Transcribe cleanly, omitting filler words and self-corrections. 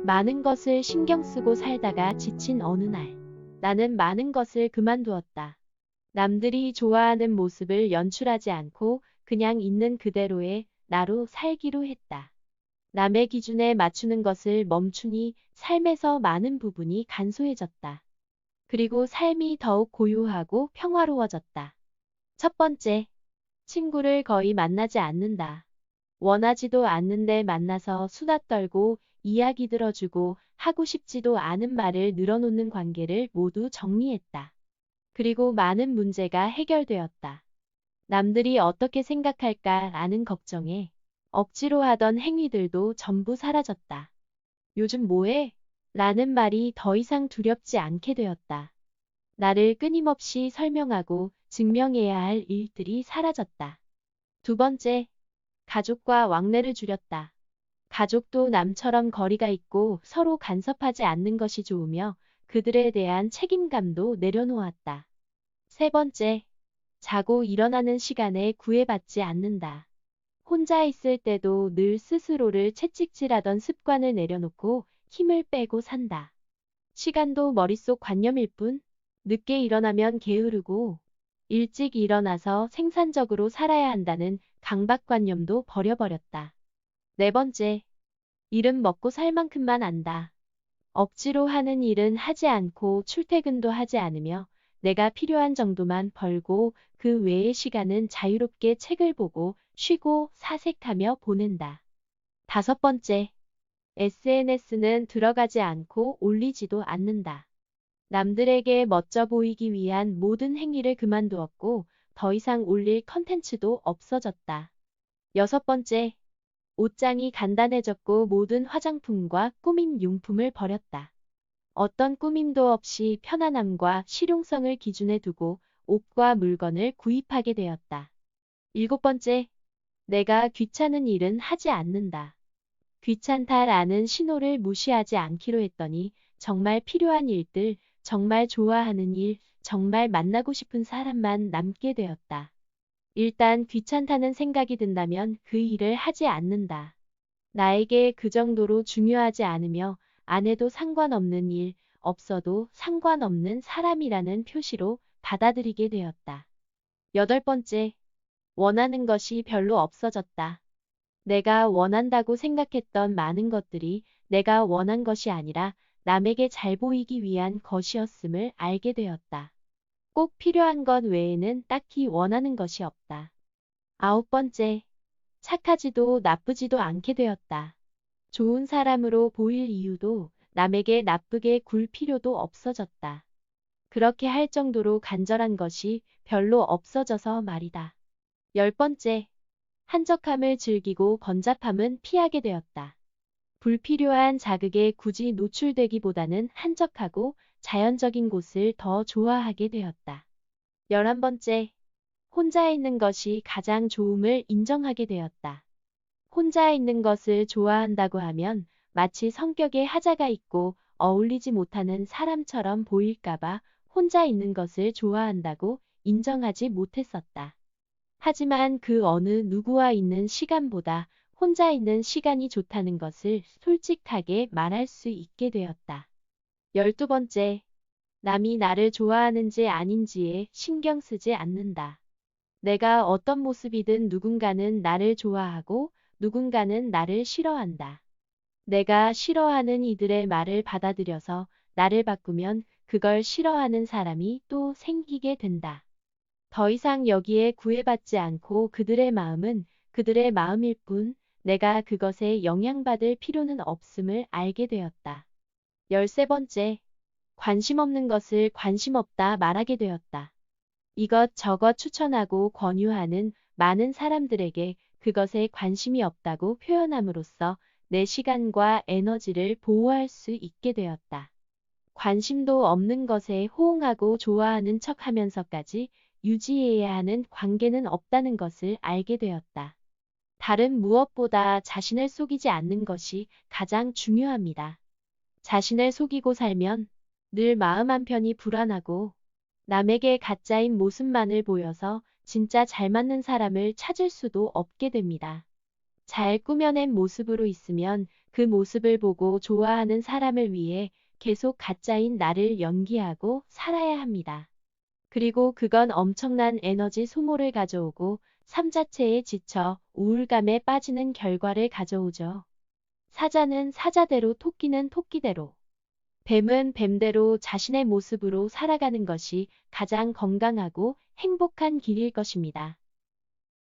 많은 것을 신경 쓰고 살다가 지친 어느 날, 나는 많은 것을 그만두었다. 남들이 좋아하는 모습을 연출하지 않고 그냥 있는 그대로의 나로 살기로 했다. 남의 기준에 맞추는 것을 멈추니 삶에서 많은 부분이 간소해졌다. 그리고 삶이 더욱 고요하고 평화로워졌다. 첫 번째, 친구를 거의 만나지 않는다. 원하지도 않는데 만나서 수다 떨고 이야기 들어주고 하고 싶지도 않은 말을 늘어놓는 관계를 모두 정리했다. 그리고 많은 문제가 해결되었다. 남들이 어떻게 생각할까라는 걱정에 억지로 하던 행위들도 전부 사라졌다. 요즘 뭐해? 라는 말이 더 이상 두렵지 않게 되었다. 나를 끊임없이 설명하고 증명해야 할 일들이 사라졌다. 두 번째, 가족과 왕래를 줄였다. 가족도 남처럼 거리가 있고 서로 간섭하지 않는 것이 좋으며 그들에 대한 책임감도 내려놓았다. 세 번째, 자고 일어나는 시간에 구애받지 않는다. 혼자 있을 때도 늘 스스로를 채찍질하던 습관을 내려놓고 힘을 빼고 산다. 시간도 머릿속 관념일 뿐, 늦게 일어나면 게으르고 일찍 일어나서 생산적으로 살아야 한다는 강박관념도 버려버렸다. 네 번째, 일은 먹고 살 만큼만 안다. 억지로 하는 일은 하지 않고 출퇴근도 하지 않으며 내가 필요한 정도만 벌고 그 외의 시간은 자유롭게 책을 보고 쉬고 사색하며 보낸다. 다섯 번째, SNS는 들어가지 않고 올리지도 않는다. 남들에게 멋져 보이기 위한 모든 행위를 그만두었고 더 이상 올릴 컨텐츠도 없어졌다. 여섯 번째, 옷장이 간단해졌고 모든 화장품과 꾸밈 용품을 버렸다. 어떤 꾸밈도 없이 편안함과 실용성을 기준에 두고 옷과 물건을 구입하게 되었다. 일곱 번째, 내가 귀찮은 일은 하지 않는다. 귀찮다라는 신호를 무시하지 않기로 했더니 정말 필요한 일들, 정말 좋아하는 일, 정말 만나고 싶은 사람만 남게 되었다. 일단 귀찮다는 생각이 든다면 그 일을 하지 않는다. 나에게 그 정도로 중요하지 않으며 안 해도 상관없는 일, 없어도 상관없는 사람이라는 표시로 받아들이게 되었다. 여덟 번째, 원하는 것이 별로 없어졌다. 내가 원한다고 생각했던 많은 것들이 내가 원한 것이 아니라 남에게 잘 보이기 위한 것이었음을 알게 되었다. 꼭 필요한 것 외에는 딱히 원하는 것이 없다. 아홉 번째, 착하지도 나쁘지도 않게 되었다. 좋은 사람으로 보일 이유도 남에게 나쁘게 굴 필요도 없어졌다. 그렇게 할 정도로 간절한 것이 별로 없어져서 말이다. 열 번째, 한적함을 즐기고 번잡함은 피하게 되었다. 불필요한 자극에 굳이 노출되기보다는 한적하고 자연적인 곳을 더 좋아하게 되었다. 11번째, 혼자 있는 것이 가장 좋음을 인정하게 되었다. 혼자 있는 것을 좋아한다고 하면 마치 성격에 하자가 있고 어울리지 못하는 사람처럼 보일까봐 혼자 있는 것을 좋아한다고 인정하지 못했었다. 하지만 그 어느 누구와 있는 시간보다 혼자 있는 시간이 좋다는 것을 솔직하게 말할 수 있게 되었다. 12번째, 남이 나를 좋아하는지 아닌지에 신경 쓰지 않는다. 내가 어떤 모습이든 누군가는 나를 좋아하고 누군가는 나를 싫어한다. 내가 싫어하는 이들의 말을 받아들여서 나를 바꾸면 그걸 싫어하는 사람이 또 생기게 된다. 더 이상 여기에 구애받지 않고 그들의 마음은 그들의 마음일 뿐 내가 그것에 영향받을 필요는 없음을 알게 되었다. 13번째, 관심 없는 것을 관심 없다 말하게 되었다. 이것저것 추천하고 권유하는 많은 사람들에게 그것에 관심이 없다고 표현함으로써 내 시간과 에너지를 보호할 수 있게 되었다. 관심도 없는 것에 호응하고 좋아하는 척 하면서까지 유지해야 하는 관계는 없다는 것을 알게 되었다. 다른 무엇보다 자신을 속이지 않는 것이 가장 중요합니다. 자신을 속이고 살면 늘 마음 한편이 불안하고 남에게 가짜인 모습만을 보여서 진짜 잘 맞는 사람을 찾을 수도 없게 됩니다. 잘 꾸며낸 모습으로 있으면 그 모습을 보고 좋아하는 사람을 위해 계속 가짜인 나를 연기하고 살아야 합니다. 그리고 그건 엄청난 에너지 소모를 가져오고 삶 자체에 지쳐 우울감에 빠지는 결과를 가져오죠. 사자는 사자대로 토끼는 토끼대로 뱀은 뱀대로 자신의 모습으로 살아가는 것이 가장 건강하고 행복한 길일 것입니다.